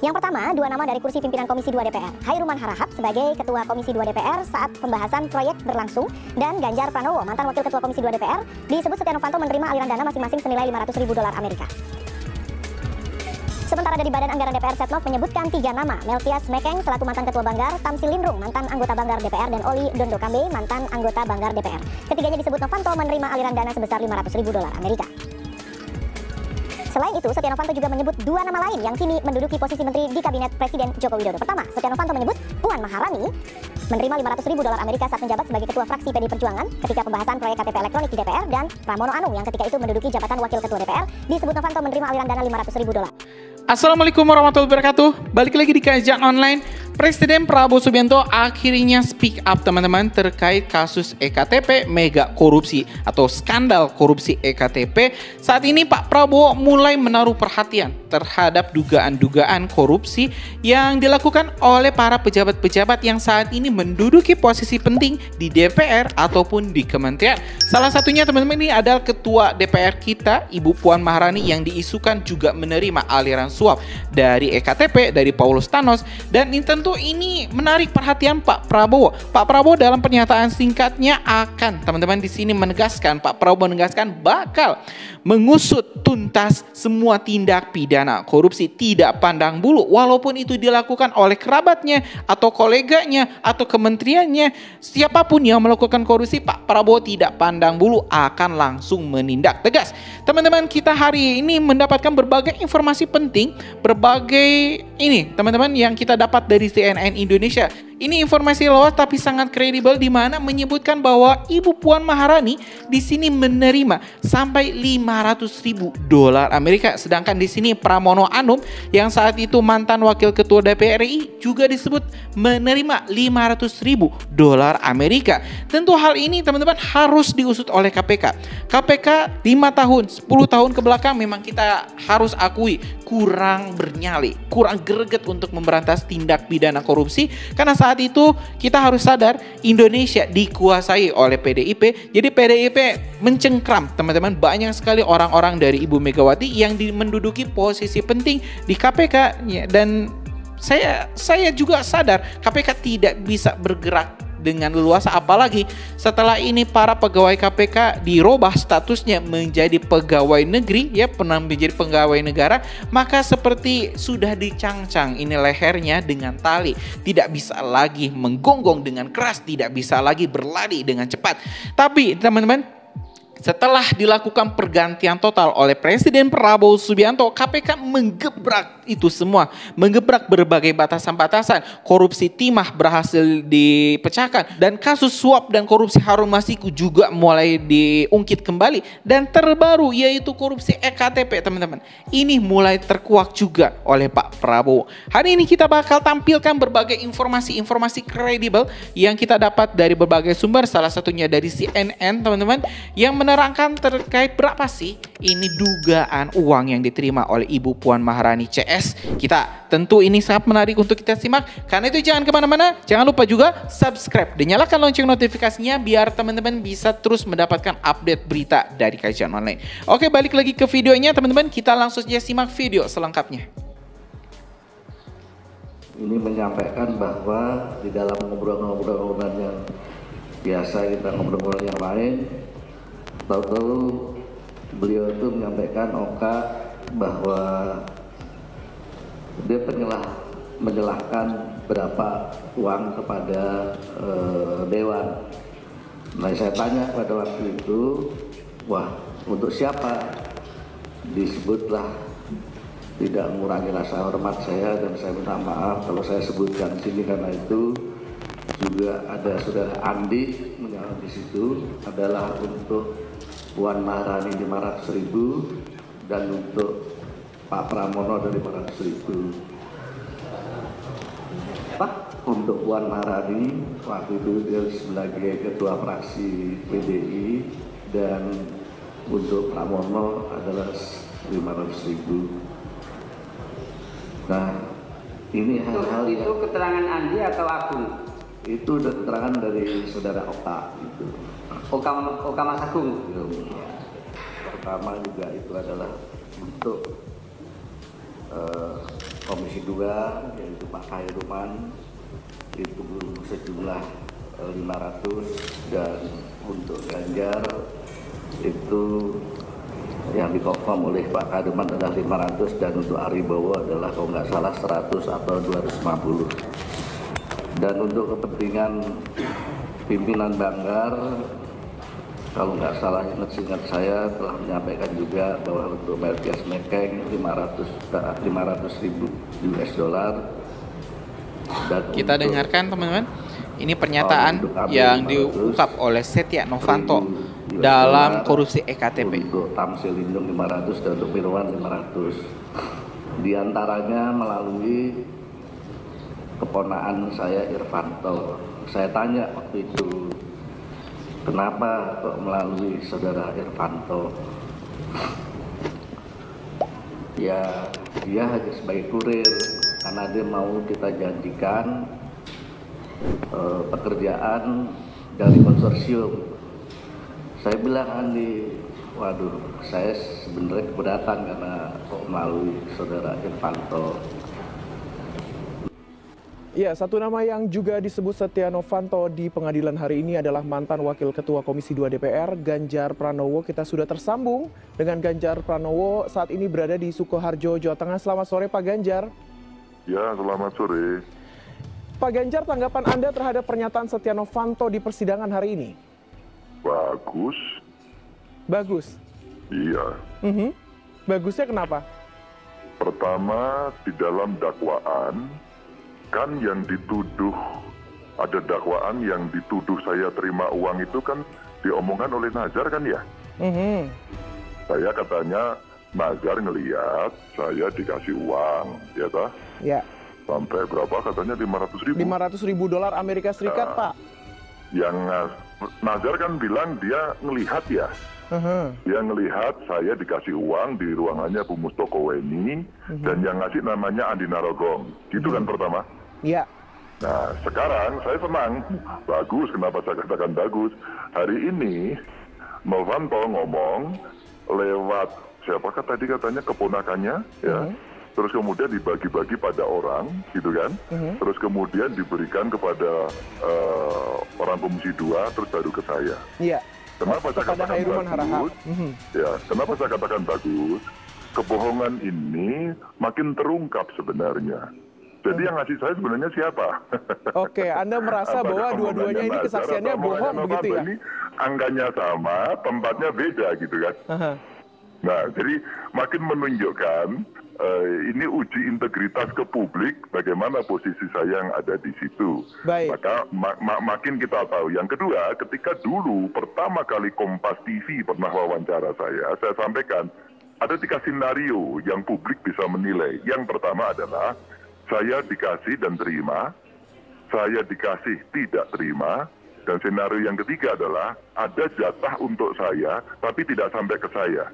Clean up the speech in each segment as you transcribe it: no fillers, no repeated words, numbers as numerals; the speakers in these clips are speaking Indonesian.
Yang pertama, dua nama dari kursi pimpinan Komisi 2 DPR. Hairunman Harahap sebagai Ketua Komisi 2 DPR saat pembahasan proyek berlangsung, dan Ganjar Pranowo, mantan Wakil Ketua Komisi 2 DPR, disebut Setia Novanto menerima aliran dana masing-masing senilai $500.000 Amerika. Sementara dari Badan Anggaran DPR Setnov menyebutkan 3 nama, Melkias Mekeng selaku mantan Ketua Banggar, Tamsil Lindrung mantan anggota Banggar DPR, dan Oli Dondo Kambe mantan anggota Banggar DPR. Ketiganya disebut Novanto menerima aliran dana sebesar $500.000 Amerika. Selain itu, Setia Novanto juga menyebut 2 nama lain yang kini menduduki posisi menteri di Kabinet Presiden Joko Widodo. Pertama, Setia Novanto menyebut Puan Maharani menerima $500.000 Amerika saat menjabat sebagai Ketua Fraksi PDI Perjuangan ketika pembahasan proyek KTP elektronik di DPR, dan Pramono Anung yang ketika itu menduduki jabatan Wakil Ketua DPR disebut Novanto menerima aliran dana $500.000. Assalamualaikum warahmatullahi wabarakatuh. Balik lagi di Kajian Online. Presiden Prabowo Subianto akhirnya speak up teman-teman terkait kasus EKTP mega korupsi atau skandal korupsi EKTP. Saat ini Pak Prabowo mulai menaruh perhatian terhadap dugaan-dugaan korupsi yang dilakukan oleh para pejabat-pejabat yang saat ini menduduki posisi penting di DPR ataupun di kementerian. Salah satunya teman-teman ini adalah Ketua DPR kita, Ibu Puan Maharani, yang diisukan juga menerima aliran suap dari EKTP, dari Paulus Thanos, dan tentu ini menarik perhatian Pak Prabowo. Pak Prabowo dalam pernyataan singkatnya akan teman-teman di sini menegaskan, Pak Prabowo menegaskan bakal mengusut tuntas semua tindak pidana korupsi, tidak pandang bulu, walaupun itu dilakukan oleh kerabatnya atau koleganya atau kementeriannya. Siapapun yang melakukan korupsi, Pak Prabowo tidak pandang bulu, akan langsung menindak tegas. Teman-teman, kita hari ini mendapatkan berbagai informasi penting, berbagai ini teman-teman yang kita dapat dari CNN Indonesia. Ini informasi luas tapi sangat kredibel, di mana menyebutkan bahwa Ibu Puan Maharani di sini menerima sampai $500.000 Amerika. Sedangkan di sini Pramono Anung yang saat itu mantan Wakil Ketua DPR RI juga disebut menerima $500.000 Amerika. Tentu hal ini teman-teman harus diusut oleh KPK. KPK 5 tahun, 10 tahun ke belakang memang kita harus akui kurang bernyali, kurang greget untuk memberantas tindak pidana korupsi, karena saat itu kita harus sadar Indonesia dikuasai oleh PDIP. Jadi PDIP mencengkram teman-teman banyak sekali orang-orang dari Ibu Megawati yang menduduki posisi penting di KPK, dan saya juga sadar KPK tidak bisa bergerak dengan leluasa, apalagi setelah ini para pegawai KPK dirubah statusnya menjadi pegawai negeri, ya, pernah menjadi pegawai negara, maka seperti sudah dicangcang ini lehernya dengan tali, tidak bisa lagi menggonggong dengan keras, tidak bisa lagi berlari dengan cepat. Tapi teman-teman, setelah dilakukan pergantian total oleh Presiden Prabowo Subianto, KPK menggebrak itu semua, menggebrak berbagai batasan-batasan. Korupsi timah berhasil dipecahkan, dan kasus suap dan korupsi Harun Masiku juga mulai diungkit kembali. Dan terbaru yaitu korupsi EKTP teman-teman, ini mulai terkuak juga oleh Pak Prabowo. Hari ini kita bakal tampilkan berbagai informasi-informasi kredibel yang kita dapat dari berbagai sumber, salah satunya dari CNN teman-teman, yang menerangkan terkait berapa sih ini dugaan uang yang diterima oleh Ibu Puan Maharani CS. Kita tentu ini sangat menarik untuk kita simak. Karena itu jangan kemana-mana, jangan lupa juga subscribe dan nyalakan lonceng notifikasinya biar teman-teman bisa terus mendapatkan update berita dari Kajian Online. Oke, balik lagi ke videonya teman-teman, kita langsung saja simak video selengkapnya. Ini menyampaikan bahwa di dalam ngobrol-ngobrol yang biasa kita ngobrol-ngobrol yang lain, tahu-tahu beliau itu menyampaikan bahwa dia menyalahkan berapa uang kepada Dewan. Nah, saya tanya pada waktu itu, wah, untuk siapa? Disebutlah, tidak mengurangi rasa hormat saya, dan saya minta maaf kalau saya sebutkan di sini, karena itu juga ada saudara Andi menjawab di situ, adalah untuk Puan Maharani 500.000 dan untuk Pak Pramono dari 500.000. Untuk Puan Maharani waktu itu dia sebagai ketua fraksi PDI, dan untuk Pramono adalah 500.000. Nah, ini hal-hal itu keterangan Andi atau Agung? Itu keterangan dari saudara Oka itu. Oka Mas Agung. Pertama juga itu adalah untuk Komisi 2 yaitu Pak Khairulman itu sejumlah 500, dan untuk Ganjar itu yang dikonfirm oleh Pak Khairulman adalah 500, dan untuk Aribowo adalah kalau nggak salah 100 atau 250. Dan untuk kepentingan pimpinan Banggar, kalau nggak salah ingat saya telah menyampaikan juga bahwa untuk Melkias Mekeng 500.000 US dollar. Dan Kita dengarkan teman-teman, ini pernyataan yang diungkap oleh Setia Novanto dalam korupsi EKTP. Untuk Tamsil Lindung 500 dan untuk Mirwan 500. Di antaranya melalui keponaan saya Irfanto. Saya tanya waktu itu, kenapa kok melalui saudara Irfanto? Ya, dia hanya sebagai kurir karena dia mau kita janjikan pekerjaan dari konsorsium. Saya bilang, Andi, waduh, saya sebenarnya keberatan karena kok melalui saudara Irfanto. Ya, satu nama yang juga disebut Setia Novanto di pengadilan hari ini adalah mantan Wakil Ketua Komisi 2 DPR, Ganjar Pranowo. Kita sudah tersambung dengan Ganjar Pranowo, saat ini berada di Sukoharjo, Jawa Tengah. Selamat sore, Pak Ganjar. Ya, selamat sore. Pak Ganjar, tanggapan Anda terhadap pernyataan Setia Novanto di persidangan hari ini? Bagus. Bagus? Iya. Bagusnya kenapa? Pertama, di dalam dakwaan, kan yang dituduh, ada dakwaan yang dituduh saya terima uang itu kan diomongkan oleh Nazar kan ya? Saya katanya, Nazar ngeliat saya dikasih uang, ya toh? Ya. Sampai berapa katanya, 500.000? 500.000 dolar Amerika Serikat, Pak. Yang Nazar kan bilang dia ngelihat ya. Dia ngelihat saya dikasih uang di ruangannya Bu Mustoko Weni, dan yang ngasih namanya Andi Narogong. Gitu kan pertama? Iya. Nah, sekarang saya senang. Bagus, kenapa saya katakan bagus? Hari ini Novanto ngomong lewat siapakah tadi katanya keponakannya, ya. Terus kemudian dibagi-bagi pada orang, gitu kan. Terus kemudian diberikan kepada orang Komisi 2, terus baru ke saya. Iya. Kenapa saya katakan bagus? Ya, kenapa saya katakan bagus? Kebohongan ini makin terungkap sebenarnya. Jadi yang ngasih saya sebenarnya siapa? Oke, Anda merasa bahwa dua-duanya ini kesaksiannya bohong begitu ya? Ini angkanya sama, tempatnya beda gitu kan. Nah, jadi makin menunjukkan ini uji integritas ke publik bagaimana posisi saya yang ada di situ. Baik. Maka makin kita tahu. Yang kedua, ketika dulu pertama kali Kompas TV pernah wawancara saya sampaikan ada 3 skenario yang publik bisa menilai. Yang pertama adalah saya dikasih dan terima, saya dikasih tidak terima, dan skenario yang ketiga adalah ada jatah untuk saya tapi tidak sampai ke saya.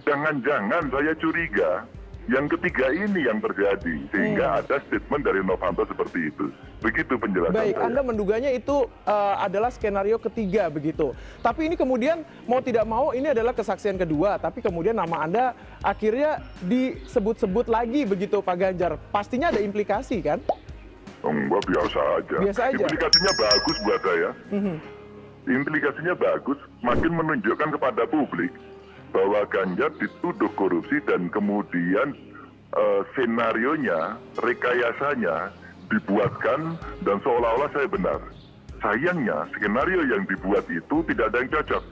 Jangan-jangan saya curiga yang ketiga ini yang terjadi, sehingga ada statement dari Novanto seperti itu. Begitu penjelasan Baik, saya. Anda menduganya itu adalah skenario ketiga begitu. Tapi ini kemudian mau tidak mau ini adalah kesaksian kedua, tapi kemudian nama Anda akhirnya disebut-sebut lagi begitu, Pak Ganjar. Pastinya ada implikasi kan? Enggak, biasa aja. Biasa aja. Implikasinya bagus buat saya. Implikasinya bagus, makin menunjukkan kepada publik bahwa Ganjar dituduh korupsi dan kemudian senarionya, rekayasanya dibuatkan dan seolah-olah saya benar. Sayangnya skenario yang dibuat itu tidak ada yang cocok.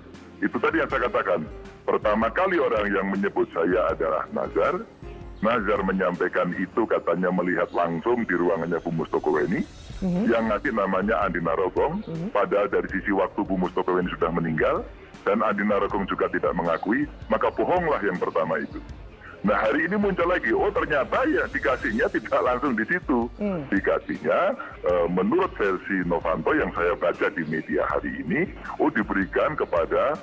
Itu tadi yang saya katakan. Pertama kali orang yang menyebut saya adalah Nazar. Nazar menyampaikan itu katanya melihat langsung di ruangannya Bu Mustoko Weni. Yang ngasih namanya Andi Narogong. Padahal dari sisi waktu Bu Mustoko Weni sudah meninggal. Dan Andi Narogong juga tidak mengakui, maka bohonglah yang pertama itu. Nah, hari ini muncul lagi, oh ternyata ya dikasihnya tidak langsung di situ. Dikasihnya menurut versi Novanto yang saya baca di media hari ini, oh diberikan kepada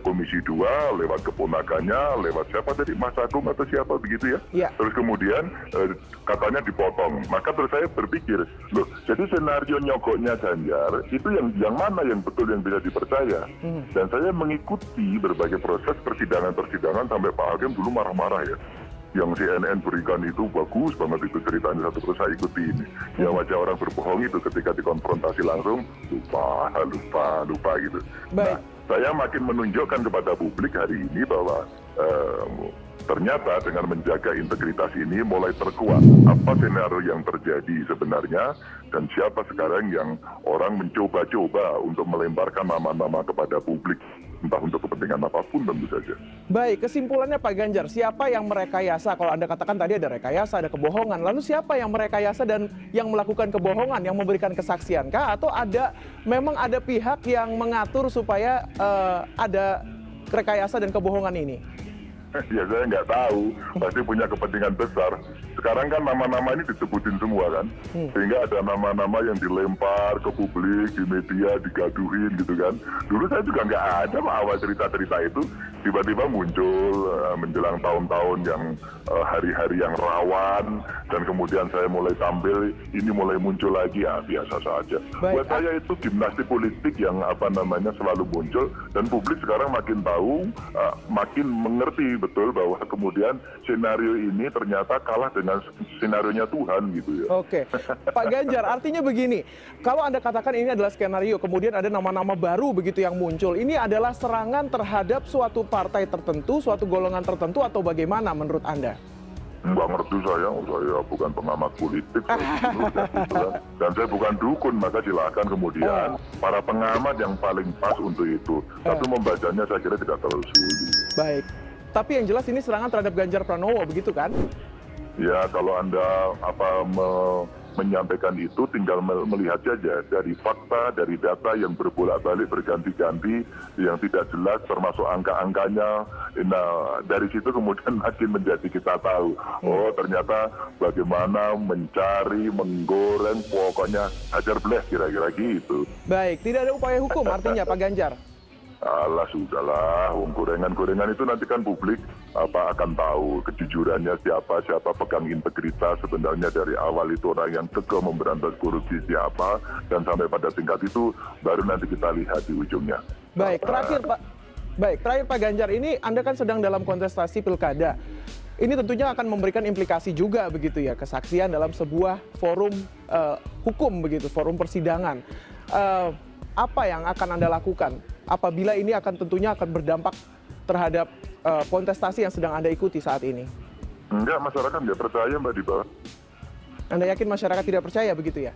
Komisi 2 lewat keponakannya, lewat siapa tadi, Mas Agung atau siapa begitu ya. Ya. Terus kemudian katanya dipotong. Maka terus saya berpikir, loh jadi senario nyogoknya Ganjar itu yang mana yang betul yang bisa dipercaya. Dan saya mengikuti berbagai proses persidangan-persidangan sampai Pak Hakim dulu marah-marah ya. yang CNN berikan itu bagus banget itu ceritanya, satu terus saya ikuti ini. Ya wajah orang berbohong itu ketika dikonfrontasi langsung lupa gitu. Baik. Nah, saya makin menunjukkan kepada publik hari ini bahwa ternyata dengan menjaga integritas ini mulai terkuat apa skenario yang terjadi sebenarnya dan siapa sekarang yang orang mencoba-coba untuk melemparkan nama-nama kepada publik, entah untuk kepentingan apapun tentu saja. Baik, kesimpulannya Pak Ganjar, siapa yang merekayasa? Kalau Anda katakan tadi ada rekayasa, ada kebohongan. Lalu siapa yang merekayasa dan yang melakukan kebohongan, yang memberikan kesaksian kah? Atau memang ada pihak yang mengatur supaya ada rekayasa dan kebohongan ini? Ya saya nggak tahu, pasti punya kepentingan besar. Sekarang kan nama-nama ini disebutin semua kan, sehingga ada nama-nama yang dilempar ke publik, di media, digaduhin gitu kan. Dulu saya juga nggak ada awal cerita-cerita itu, tiba-tiba muncul menjelang tahun-tahun yang hari-hari yang rawan, dan kemudian saya mulai tampil, ini mulai muncul lagi, ya biasa saja. Baik. Buat saya itu gimnastik politik yang selalu muncul, dan publik sekarang makin tahu, makin mengerti betul bahwa kemudian skenario ini ternyata kalah dengan skenarionya Tuhan gitu ya. Oke, Pak Ganjar, artinya begini, kalau Anda katakan ini adalah skenario, kemudian ada nama-nama baru begitu yang muncul, ini adalah serangan terhadap suatu partai tertentu, suatu golongan tertentu, atau bagaimana menurut Anda? Nggak ngerti saya bukan pengamat politik, dan saya bukan dukun, maka silakan kemudian para pengamat yang paling pas untuk itu. Tapi membacanya saya kira tidak terlalu sulit. Baik, tapi yang jelas ini serangan terhadap Ganjar Pranowo, begitu kan? Ya, kalau Anda menyampaikan itu tinggal melihat saja dari fakta, dari data yang berbolak-balik berganti-ganti, yang tidak jelas termasuk angka-angkanya. Nah, dari situ kemudian makin menjadi kita tahu, oh ternyata bagaimana mencari, menggoreng, pokoknya hajar bleh kira-kira gitu. Baik, tidak ada upaya hukum artinya Pak Ganjar? Alah sudahlah, gorengan-gorengan itu nanti kan publik akan tahu kejujurannya siapa pegang integritas sebenarnya dari awal itu orang yang teguh memberantas korupsi siapa, dan sampai pada tingkat itu baru nanti kita lihat di ujungnya. Baik, terakhir Pak Ganjar, ini Anda kan sedang dalam kontestasi pilkada. Ini tentunya akan memberikan implikasi juga begitu ya, kesaksian dalam sebuah forum hukum begitu, forum persidangan. Apa yang akan Anda lakukan apabila ini tentunya akan berdampak terhadap kontestasi yang sedang Anda ikuti saat ini? Enggak, masyarakat nggak percaya Mbak Diba. Anda yakin masyarakat tidak percaya begitu ya?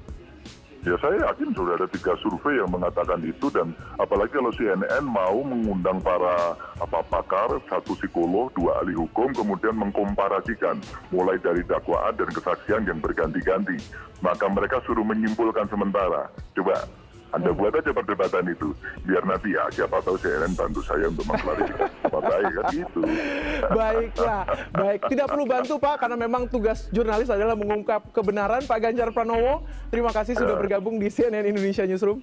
Ya saya yakin sudah ada 3 survei yang mengatakan itu, dan apalagi kalau CNN mau mengundang para pakar, 1 psikolog, 2 ahli hukum, kemudian mengkomparasikan mulai dari dakwaan dan kesaksian yang berganti-ganti. Maka mereka suruh menyimpulkan sementara. Coba Anda buat aja perdebatan itu, biar nanti ya siapa tahu CNN bantu saya untuk mengklarifikasi apa baik kan gitu. Baiklah, baik. Tidak perlu bantu Pak, karena memang tugas jurnalis adalah mengungkap kebenaran. Pak Ganjar Pranowo, terima kasih sudah bergabung di CNN Indonesia Newsroom.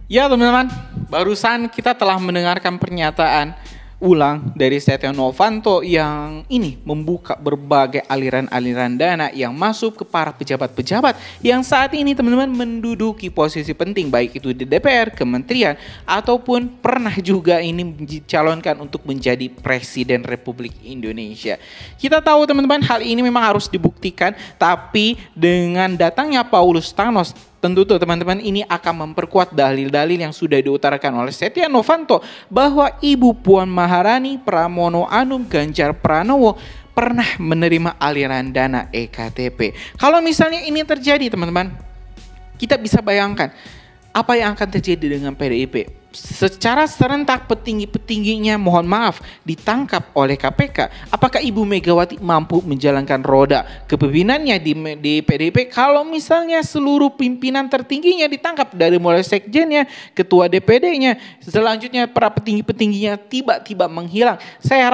Ya teman-teman, barusan kita telah mendengarkan pernyataan ulang dari Setia Novanto yang ini membuka berbagai aliran-aliran dana yang masuk ke para pejabat-pejabat yang saat ini teman-teman menduduki posisi penting, baik itu di DPR, kementerian, ataupun pernah juga ini dicalonkan untuk menjadi Presiden Republik Indonesia. Kita tahu teman-teman hal ini memang harus dibuktikan, tapi dengan datangnya Paulus Thanos, tentu tuh teman-teman ini akan memperkuat dalil-dalil yang sudah diutarakan oleh Setia Novanto bahwa Ibu Puan Maharani, Pramono Anung, Ganjar Pranowo pernah menerima aliran dana EKTP. Kalau misalnya ini terjadi teman-teman, kita bisa bayangkan apa yang akan terjadi dengan PDIP. Secara serentak petinggi-petingginya mohon maaf ditangkap oleh KPK. Apakah Ibu Megawati mampu menjalankan roda kepemimpinannya di PDIP kalau misalnya seluruh pimpinan tertingginya ditangkap, dari mulai sekjennya, ketua DPD-nya, selanjutnya para petinggi-petingginya tiba-tiba menghilang? Saya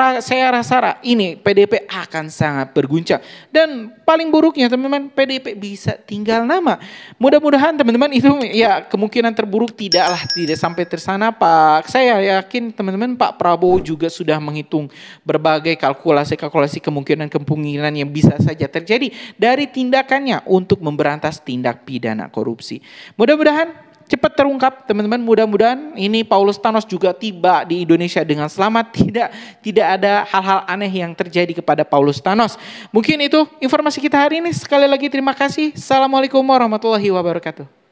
rasa ini PDIP akan sangat berguncang, dan paling buruknya teman-teman PDIP bisa tinggal nama. Mudah-mudahan teman-teman itu ya kemungkinan terburuk tidak sampai sana Pak. Saya yakin teman-teman Pak Prabowo juga sudah menghitung berbagai kalkulasi kemungkinan yang bisa saja terjadi dari tindakannya untuk memberantas tindak pidana korupsi. Mudah-mudahan cepat terungkap teman-teman. Mudah-mudahan ini Paulus Thanos juga tiba di Indonesia dengan selamat. Tidak ada hal-hal aneh yang terjadi kepada Paulus Thanos. Mungkin itu informasi kita hari ini. Sekali lagi terima kasih. Assalamualaikum warahmatullahi wabarakatuh.